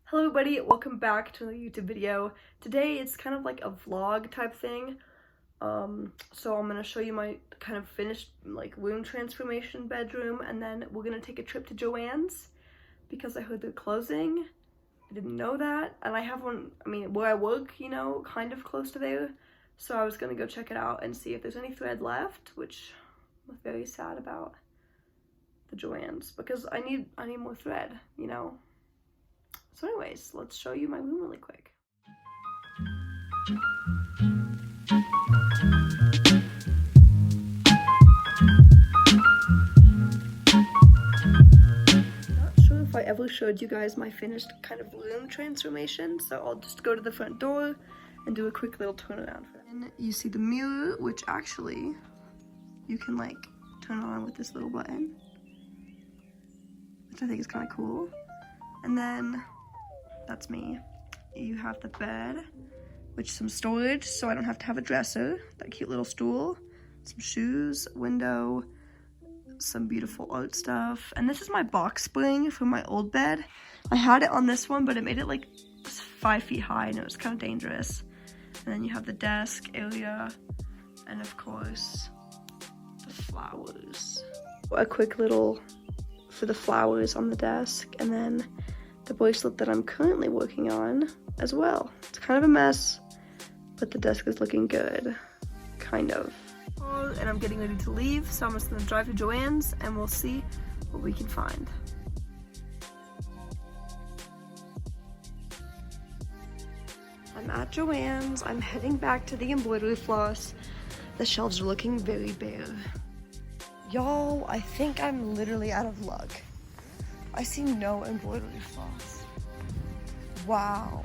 Hello everybody, welcome back to another YouTube video. Today it's kind of like a vlog type thing. So I'm gonna show you my kind of finished like room transformation bedroom, and then we're gonna take a trip to Joann's because I heard they're closing. I didn't know that, and I have one, where I work, kind of close to there. So I was gonna go check it out and see if there's any thread left, which I'm very sad about the Joann's because I need more thread, So anyways, let's show you my room really quick. Not sure if I ever showed you guys my finished kind of room transformation, so I'll just go to the front door and do a quick little turnaround for it. And you see the mirror, which actually you can like turn on with this little button, which I think is kind of cool. And then that's me. You have the bed, which some storage, so I don't have to have a dresser. That cute little stool, some shoes, window, some beautiful art stuff. And this is my box spring from my old bed. I had it on this one, but it made it like 5 feet high and it was kind of dangerous. And then you have the desk area, and of course, the flowers. A quick little for the flowers on the desk, and then the bracelet that I'm currently working on as well. It's kind of a mess, but the desk is looking good, kind of. And I'm getting ready to leave, so I'm just gonna drive to Joann's and we'll see what we can find. I'm at Joann's. I'm heading back to the embroidery floss. The shelves are looking very bare. Y'all, I think I'm literally out of luck. I see no embroidery floss. Wow.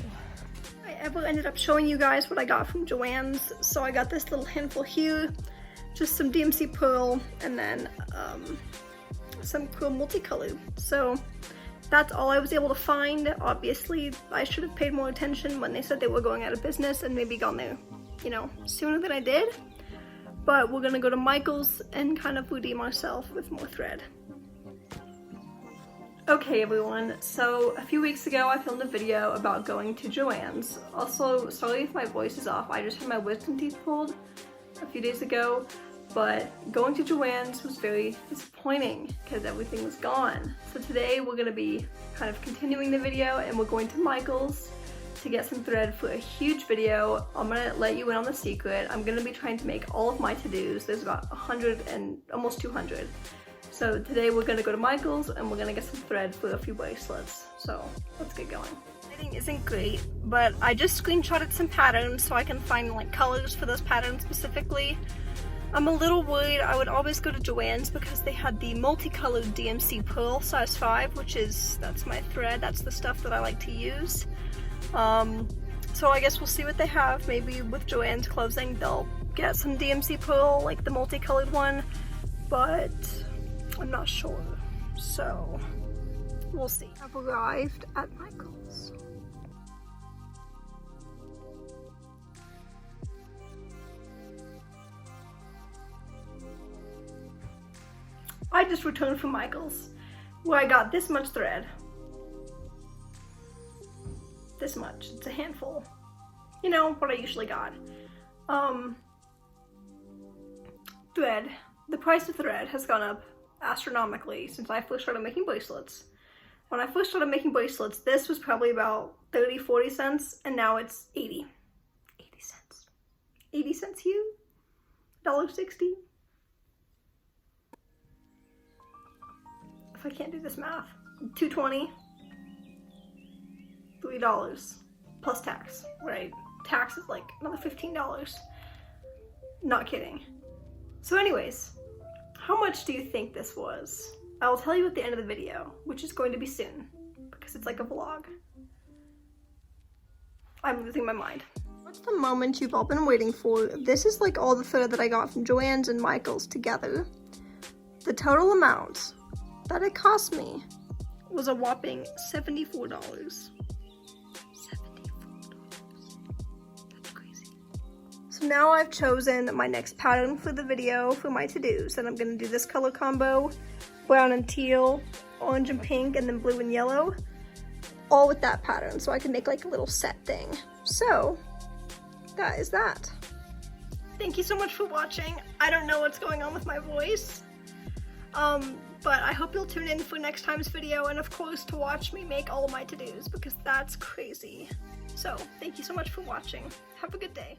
I ever ended up showing you guys what I got from Joann's. So I got this little handful here, just some DMC pearl, and then some cool multicolor. So that's all I was able to find. Obviously, I should have paid more attention when they said they were going out of business and maybe gone there, sooner than I did. But we're gonna go to Michael's and kind of redeem ourselves with more thread. Okay everyone, so a few weeks ago I filmed a video about going to Joann's. Also, sorry if my voice is off, I just had my wisdom teeth pulled a few days ago, but going to Joann's was very disappointing because everything was gone. So today we're going to be kind of continuing the video, and we're going to Michael's to get some thread for a huge video. I'm going to let you in on the secret. I'm going to be trying to make all of my to-dos. There's about 100 and almost 200. So today we're gonna go to Michael's and we're gonna get some thread for a few bracelets. So let's get going. Lighting isn't great, but I just screenshotted some patterns so I can find like colors for those patterns specifically. I'm a little worried. I would always go to Joann's because they had the multicolored DMC pearl size 5, that's my thread. That's the stuff that I like to use. So I guess we'll see what they have. Maybe with Joann's closing, they'll get some DMC pearl, like the multicolored one, but I'm not sure, so we'll see. I've arrived at Michael's. I just returned from Michael's, where I got this much thread. This much, it's a handful. What I usually got. Thread. The price of thread has gone up astronomically since I first started making bracelets. When I first started making bracelets, this was probably about 30-40 cents, and now it's 80 cents. 80 cents here, $1.60. If I can't do this math, $2.20, $3 plus tax, right? Tax is like another $15. Not kidding. So anyways, how much do you think this was? I will tell you at the end of the video, which is going to be soon, because it's like a vlog. I'm losing my mind. What's the moment you've all been waiting for? This is like all the thread that I got from Joann's and Michael's together. The total amount that it cost me was a whopping $74. So now I've chosen my next pattern for the video for my to-dos, and I'm gonna do this color combo, brown and teal, orange and pink, and then blue and yellow. all with that pattern so I can make like a little set thing. So that is that. Thank you so much for watching. I don't know what's going on with my voice. But I hope you'll tune in for next time's video, and of course to watch me make all of my to-dos, because that's crazy. So thank you so much for watching. Have a good day.